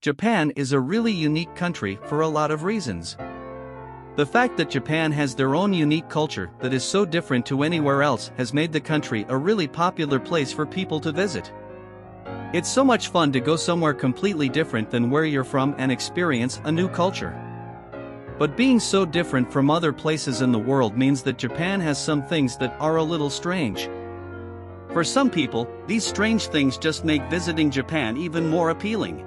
Japan is a really unique country for a lot of reasons. The fact that Japan has their own unique culture that is so different to anywhere else has made the country a really popular place for people to visit. It's so much fun to go somewhere completely different than where you're from and experience a new culture. But being so different from other places in the world means that Japan has some things that are a little strange. For some people, these strange things just make visiting Japan even more appealing.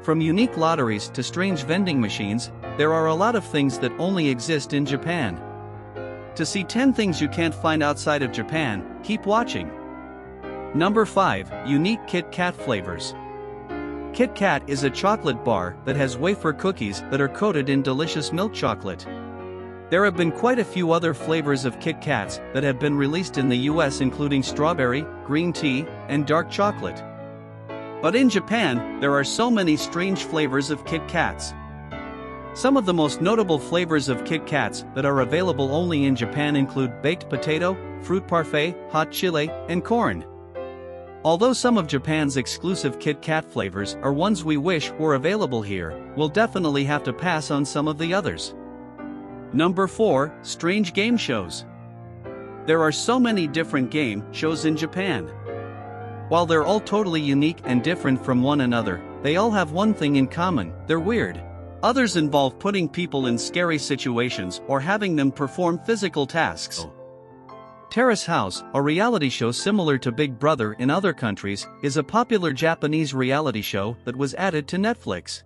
From unique lotteries to strange vending machines, there are a lot of things that only exist in Japan. To see 10 things you can't find outside of Japan, keep watching. Number 5. Unique Kit Kat flavors. Kit Kat is a chocolate bar that has wafer cookies that are coated in delicious milk chocolate. There have been quite a few other flavors of Kit Kats that have been released in the US, including strawberry, green tea, and dark chocolate. But in Japan, there are so many strange flavors of Kit Kats. Some of the most notable flavors of Kit Kats that are available only in Japan include baked potato, fruit parfait, hot chili, and corn. Although some of Japan's exclusive Kit Kat flavors are ones we wish were available here, we'll definitely have to pass on some of the others. Number 4. Strange game shows. There are so many different game shows in Japan. While they're all totally unique and different from one another, they all have one thing in common: they're weird. Others involve putting people in scary situations or having them perform physical tasks. Terrace House, a reality show similar to Big Brother in other countries, is a popular Japanese reality show that was added to Netflix.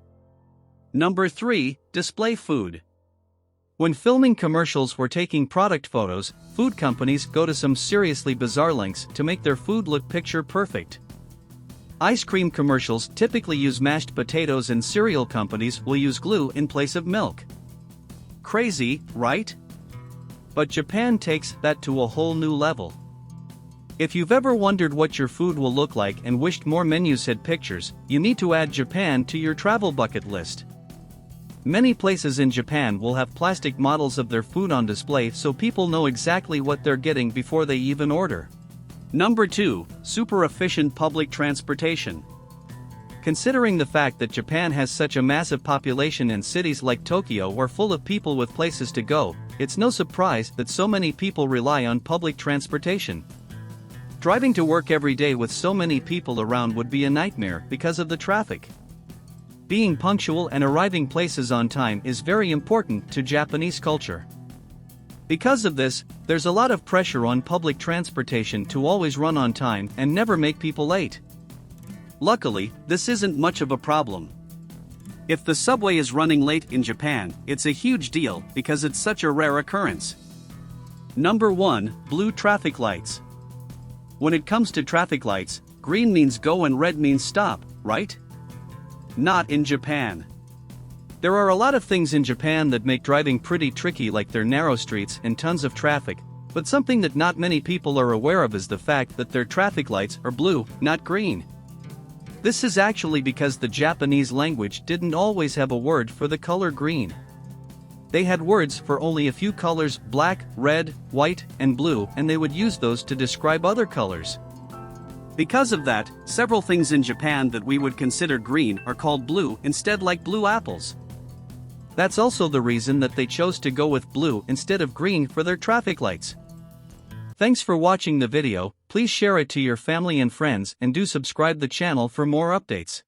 Number 3. Display food. When filming commercials or taking product photos, food companies go to some seriously bizarre lengths to make their food look picture perfect. Ice cream commercials typically use mashed potatoes, and cereal companies will use glue in place of milk. Crazy, right? But Japan takes that to a whole new level. If you've ever wondered what your food will look like and wished more menus had pictures, you need to add Japan to your travel bucket list. Many places in Japan will have plastic models of their food on display so people know exactly what they're getting before they even order. Number 2. Super efficient public transportation. Considering the fact that Japan has such a massive population and cities like Tokyo are full of people with places to go, it's no surprise that so many people rely on public transportation. Driving to work every day with so many people around would be a nightmare because of the traffic. Being punctual and arriving places on time is very important to Japanese culture. Because of this, there's a lot of pressure on public transportation to always run on time and never make people late. Luckily, this isn't much of a problem. If the subway is running late in Japan, it's a huge deal because it's such a rare occurrence. Number 1. Blue traffic lights. When it comes to traffic lights, green means go and red means stop, right? Not in Japan. There are a lot of things in Japan that make driving pretty tricky, like their narrow streets and tons of traffic, but something that not many people are aware of is the fact that their traffic lights are blue, not green. This is actually because the Japanese language didn't always have a word for the color green. They had words for only a few colors: black, red, white, and blue, and they would use those to describe other colors. Because of that, several things in Japan that we would consider green are called blue instead, like blue apples. That's also the reason that they chose to go with blue instead of green for their traffic lights. Thanks for watching the video. Please share it to your family and friends, and do subscribe the channel for more updates.